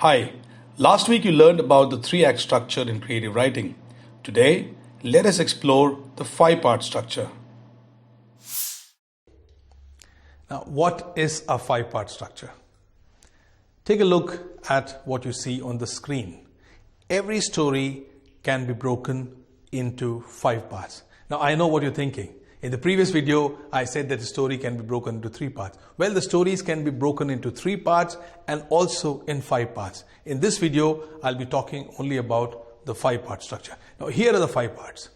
Hi, last week you learned about the three-act structure in creative writing. Today, let us explore the five-part structure. Now, what is a five-part structure? Take a look at what you see on the screen. Every story can be broken into five parts. Now, I know what you're thinking. In the previous video, I said that the story can be broken into three parts. Well, the stories can be broken into three parts and also in five parts. In this video, I'll be talking only about the five-part structure. Now, here are the five parts.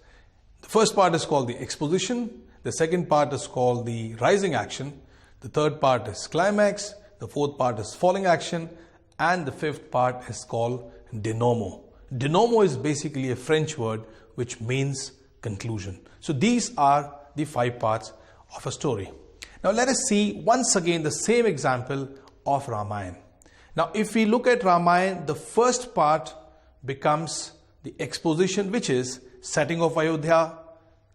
The first part is called the exposition. The second part is called the rising action. The third part is climax. The fourth part is falling action. And the fifth part is called denouement. Denouement is basically a French word which means conclusion. So these are the five parts of a story. Now let us see once again the same example of Ramayana. Now if we look at Ramayana, the first part becomes the exposition, which is setting of Ayodhya,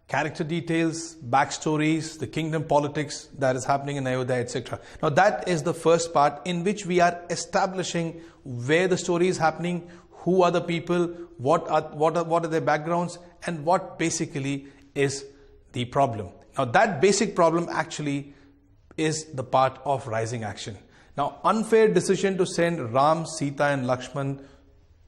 character details, backstories, the kingdom politics that is happening in Ayodhya, etc. Now that is the first part in which we are establishing where the story is happening, who are the people, what are their backgrounds, and what basically is the problem. Now that basic problem actually is the part of rising action. Now, unfair decision to send Ram, Sita and Lakshman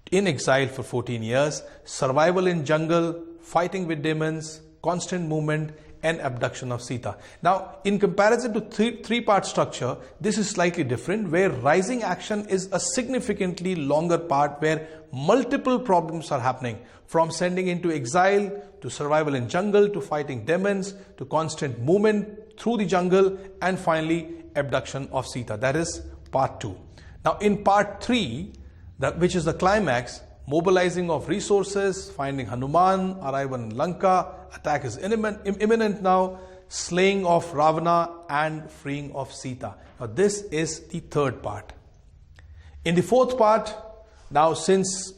in exile for 14 years, survival in jungle, fighting with demons, constant movement and abduction of Sita. Now, in comparison to three-part structure, this is slightly different, where rising action is a significantly longer part where multiple problems are happening, from sending into exile to survival in jungle to fighting demons to constant movement through the jungle and finally abduction of Sita. That is part 2. Now in part 3, which is the climax, mobilizing of resources, finding Hanuman, arrival in Lanka, attack is imminent now, slaying of Ravana and freeing of Sita. Now this is the third part. In the fourth part, now since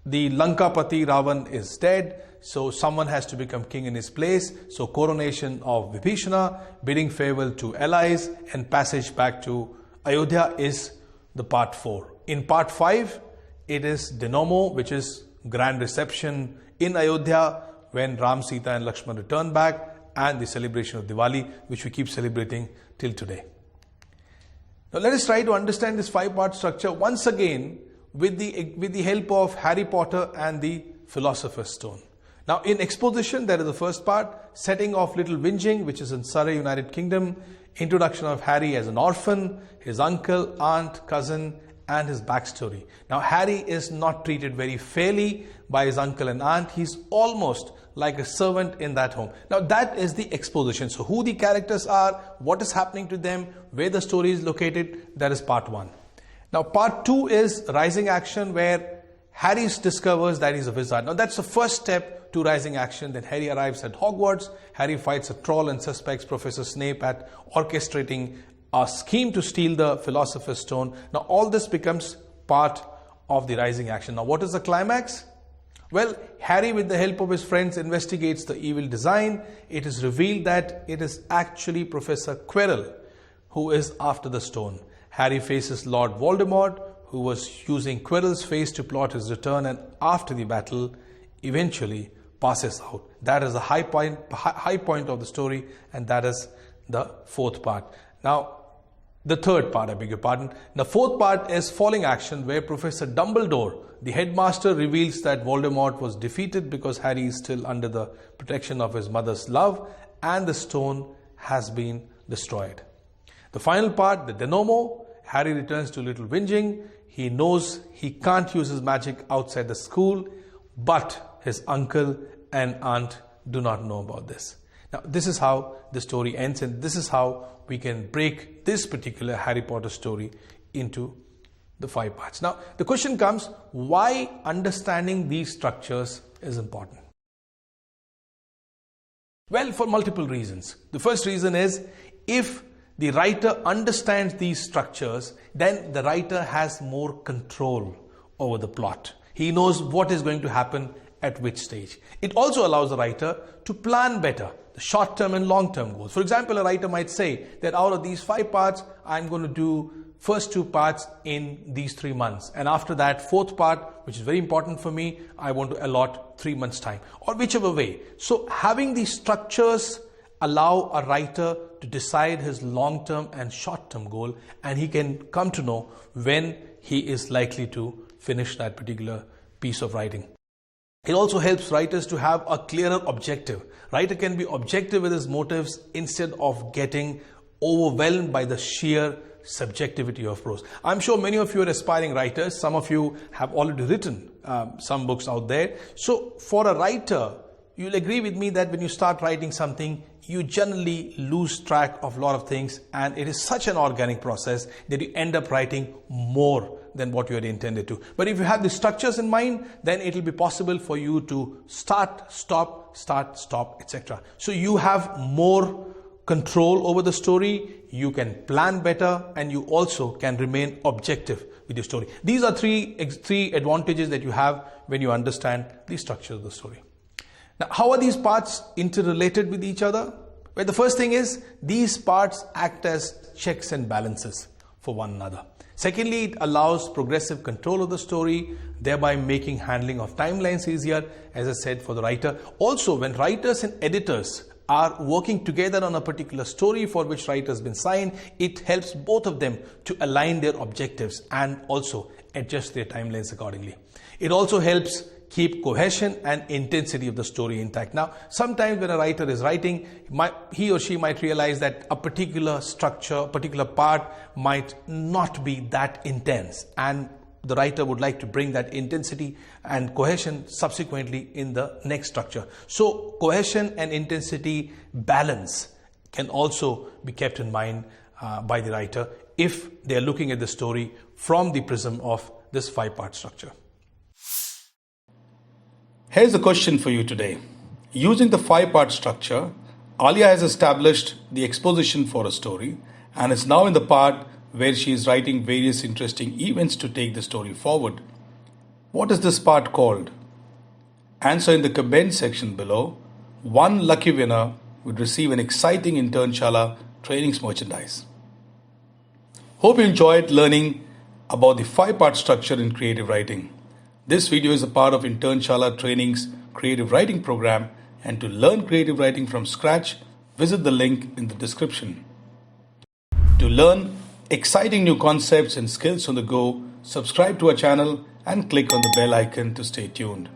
the Lankapati Ravan is dead, so someone has to become king in his place. So coronation of Vibhishana, bidding farewell to allies and passage back to Ayodhya is the part 4. In part 5, it is denouement, which is grand reception in Ayodhya when Ram, Sita and Lakshman return back, and the celebration of Diwali, which we keep celebrating till today. Now let us try to understand this five-part structure once again with the help of Harry Potter and the Philosopher's Stone. Now in exposition, there is the first part, setting of Little Whinging, which is in Surrey, United Kingdom, introduction of Harry as an orphan, his uncle, aunt, cousin, and his backstory. Now Harry is not treated very fairly by his uncle and aunt. He's almost like a servant in that home. Now that is the exposition. So who the characters are, what is happening to them, where the story is located, that is part 1. Now part 2 is rising action, where Harry discovers that he's a wizard. Now that's the first step to rising action. Then Harry arrives at Hogwarts. Harry fights a troll and suspects Professor Snape at orchestrating a scheme to steal the Philosopher's Stone. Now all this becomes part of the rising action. Now what is the climax? Well, Harry, with the help of his friends, investigates the evil design. It is revealed that it is actually Professor Quirrell who is after the stone. Harry faces Lord Voldemort, who was using Quirrell's face to plot his return, and after the battle eventually passes out. That is the high point of the story, and that is the fourth part. Now the third part, I beg your pardon. The fourth part is falling action, where Professor Dumbledore, the headmaster, reveals that Voldemort was defeated because Harry is still under the protection of his mother's love and the stone has been destroyed. The final part, the denouement, Harry returns to Little Whinging. He knows he can't use his magic outside the school, but his uncle and aunt do not know about this. Now this is how the story ends, and this is how we can break this particular Harry Potter story into the 5 parts. Now the question comes, why understanding these structures is important? Well, for multiple reasons. The first reason is, if the writer understands these structures, then the writer has more control over the plot. He knows what is going to happen at which stage. It also allows the writer to plan better the short-term and long-term goals. For example, a writer might say that out of these 5 parts, I'm going to do first two parts in these 3 months. And after that, fourth part, which is very important for me, I want to allot 3 months time, or whichever way. So having these structures allow a writer to decide his long-term and short-term goal, and he can come to know when he is likely to finish that particular piece of writing. It also helps writers to have a clearer objective. Writer can be objective with his motives instead of getting overwhelmed by the sheer subjectivity of prose. I'm sure many of you are aspiring writers. Some of you have already written some books out there. So for a writer, you'll agree with me that when you start writing something, you generally lose track of a lot of things, and it is such an organic process that you end up writing more than what you had intended to. But if you have the structures in mind, then it will be possible for you to start, stop, etc. So you have more control over the story, you can plan better, and you also can remain objective with your story. These are three advantages that you have when you understand the structure of the story. Now, how are these parts interrelated with each other? Well, the first thing is these parts act as checks and balances for one another. Secondly, it allows progressive control of the story, thereby making handling of timelines easier, as I said, for the writer. Also, when writers and editors are working together on a particular story for which writer has been signed, it helps both of them to align their objectives and also adjust their timelines accordingly. It also helps keep cohesion and intensity of the story intact. Now, sometimes when a writer is writing, he or she might realize that a particular structure, a particular part might not be that intense, and the writer would like to bring that intensity and cohesion subsequently in the next structure. So cohesion and intensity balance can also be kept in mind by the writer if they are looking at the story from the prism of this 5-part structure. Here's a question for you today. Using the 5-part structure, Alia has established the exposition for a story and is now in the part where she is writing various interesting events to take the story forward. What is this part called? Answer in the comment section below. One lucky winner would receive an exciting Internshala trainings merchandise. Hope you enjoyed learning about the 5-part structure in creative writing. This video is a part of Internshala Training's creative writing program, and to learn creative writing from scratch, visit the link in the description. To learn exciting new concepts and skills on the go, subscribe to our channel and click on the bell icon to stay tuned.